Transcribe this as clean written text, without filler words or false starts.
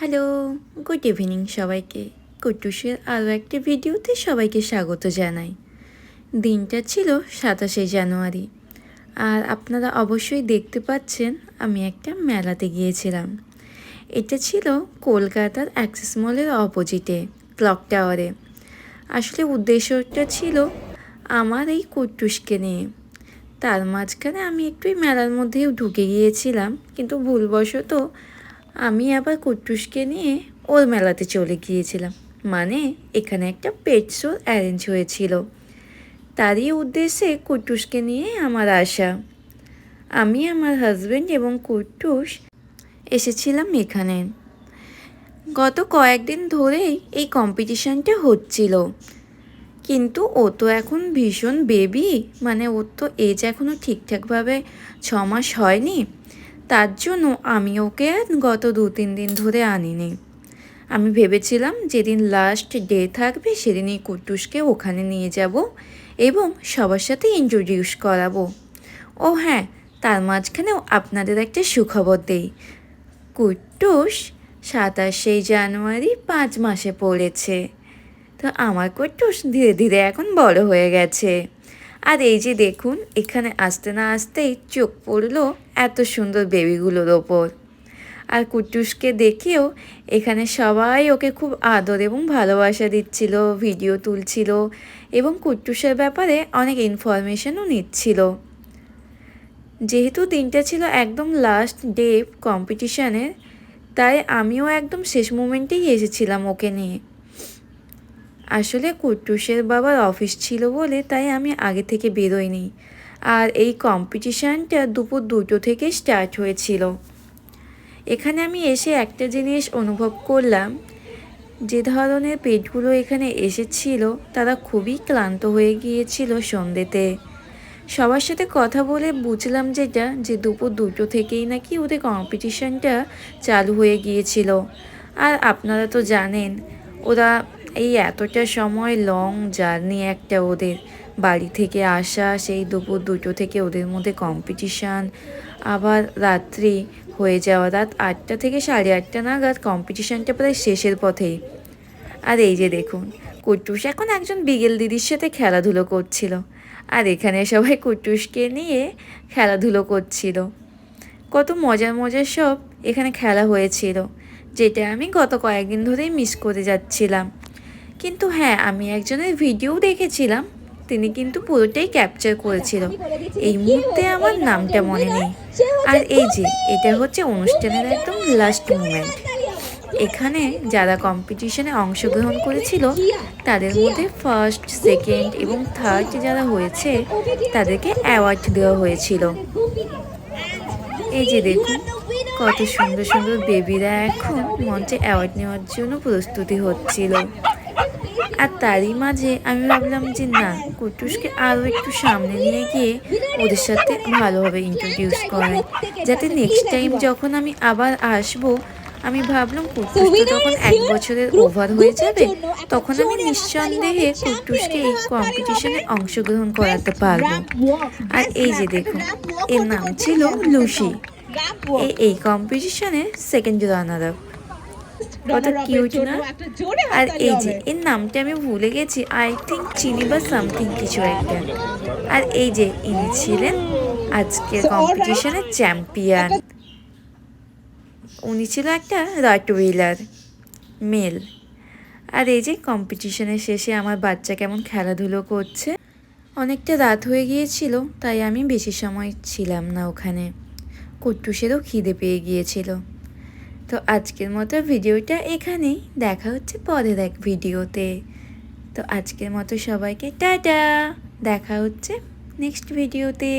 Hello, good evening সবাইকে। কুটুসের আরও একটি ভিডিওতে সবাইকে স্বাগত জানাই। দিনটা ছিল 27শে জানুয়ারি, আর আপনারা অবশ্যই দেখতে পাচ্ছেন আমি একটা মেলাতে গিয়েছিলাম। এটা ছিল কলকাতার অ্যাক্সিস মলের অপোজিটে ক্লক টাওয়ারে। আসলে উদ্দেশ্যটা ছিল আমার এই কুটুসকে নিয়ে। তার মাঝখানে আমি একটু মেলার মধ্যেও ঢুকে গিয়েছিলাম, কিন্তু ভুলবশত আমি আবার কুট্টুসকে নিয়ে ওর মেলাতে চলে গিয়েছিলাম। মানে এখানে একটা পেট শো অ্যারেঞ্জ হয়েছিল, তারই উদ্দেশ্যে কুট্টুসকে নিয়ে আমার আসা। আমি, আমার হাজব্যান্ড এবং কুট্টুস এসেছিলাম এখানে। গত কয়েকদিন ধরেই এই কম্পিটিশানটা হচ্ছিল, কিন্তু ও তো এখন ভীষণ বেবি, মানে ওর তো এজ এখনও ঠিকঠাকভাবে 6 মাস হয়নি। তার জন্য আমি ওকে গত 2-3 দিন ধরে আনিনি। আমি ভেবেছিলাম যেদিন লাস্ট ডে থাকবে সেদিনই কুট্টুসকে ওখানে নিয়ে যাব এবং সবার সাথে ইন্ট্রোডিউস করাবো। ও হ্যাঁ, তার মাঝখানেও আপনাদের একটা সুখবর দেই। কুট্টুস 27শে জানুয়ারি 5 মাসে পড়েছে। তো আমার কুট্টুস ধীরে ধীরে এখন বড় হয়ে গেছে। আর এই যে দেখুন, এখানে আসতে না আসতেই চোখ পড়লো এত সুন্দর বেবিগুলোর ওপর। আর কুট্টুসকে দেখেও এখানে সবাই ওকে খুব আদর এবং ভালোবাসা দিচ্ছিল, ভিডিও তুলছিল এবং কুট্টুসের ব্যাপারে অনেক ইনফরমেশনও নিচ্ছিল। যেহেতু দিনটা ছিল একদম লাস্ট ডে কম্পিটিশানের, তাই আমিও একদম শেষ মোমেন্টেই এসেছিলাম ওকে নিয়ে। আসলে কুট্টুসের বাবার অফিস ছিল বলে তাই আমি আগে থেকে বেরোইনি। আর এই কম্পিটিশানটা দুপুর 2টো থেকে স্টার্ট হয়েছিল। এখানে আমি এসে একটা জিনিস অনুভব করলাম, যে ধরনের পেটগুলো এখানে এসেছিল তারা খুবই ক্লান্ত হয়ে গিয়েছিল সন্ধ্যেতে। সবার সাথে কথা বলে বুঝলাম যেটা, যে দুপুর 2টো থেকেই নাকি ওদের কম্পিটিশানটা চালু হয়ে গিয়েছিল। আর আপনারা তো জানেন ওরা এই এতটা সময় লং জার্নি একটা ওদের, বাড়ি থেকে আসা, সেই দুপুর 2টো থেকে ওদের মধ্যে কম্পিটিশান, আবার রাত্রি হয়ে যাওয়া, রাত 8টা থেকে 8:30 নাগাদ কম্পিটিশানটা প্রায় শেষের পথেই। আর এই যে দেখুন, কুট্টুস এখন একজন বিগেল দিদির সাথে খেলাধুলো করছিল, আর এখানে সবাই কুট্টুসকে নিয়ে খেলাধুলো করছিল। কত মজার মজার সব এখানে খেলা হয়েছিল, যেটা আমি গত কয়েকদিন ধরেই মিস করে যাচ্ছিলাম। কিন্তু হ্যাঁ, আমি একজনের ভিডিও দেখেছিলাম, তিনি কিন্তু পুরোটাই ক্যাপচার করেছিল। এই মুহূর্তে আমার নামটা মনে নেই। আর এই যে এটা হচ্ছে অনুষ্ঠানের একদম লাস্ট মোমেন্ট। এখানে যারা কম্পিটিশনে অংশগ্রহণ করেছিল তাদের মধ্যে ফার্স্ট, সেকেন্ড এবং থার্ড যারা হয়েছে তাদেরকে অ্যাওয়ার্ড দেওয়া হয়েছিল। এই যে দেখুন, কত সুন্দর সুন্দর বেবিরা এখন মঞ্চে অ্যাওয়ার্ড নেওয়ার জন্য প্রস্তুতি হচ্ছিল। আর তারই মাঝে আমি ভাবলাম যে না, কুট্টুসকে আরও একটু সামনে নিয়ে গিয়ে ওদের সাথে ভালোভাবে ইন্ট্রোডিউস করাই, যাতে নেক্সট টাইম যখন আমি আবার আসবো, আমি ভাবলাম কুট্টুস তো তখন 1 বছরের ওভার হয়ে যাবে, তখন আমি নিঃসন্দেহে কুট্টুসকে এই কম্পিটিশনে অংশগ্রহণ করাতে পারবো। আর এই যে দেখুন, এর নাম ছিল লুসি। এই কম্পিটিশনের সেকেন্ড রানার আপ। কত কিউট না? আর এই যে এর নামটা আমি ভুলে গেছি, আই থিঙ্ক চিনি বা সামথিং কিছু একটা। আর এই যে ইনি ছিলেন আজকের কম্পিটিশনের চ্যাম্পিয়ন। উনি ছিল একটা রটওয়েলার মেল। আর এই যে কম্পিটিশনের শেষে আমার বাচ্চা কেমন খেলাধুলো করছে। অনেকটা রাত হয়ে গিয়েছিল, তাই আমি বেশি সময় ছিলাম না ওখানে। কুট্টুসেরও খিদে পেয়ে গিয়েছিল। তো আজকের মতো ভিডিওটা এখানেই, দেখা হচ্ছে পরের এক ভিডিওতে। তো আজকের মতো সবাইকে টাটা, দেখা হচ্ছে নেক্সট ভিডিওতে।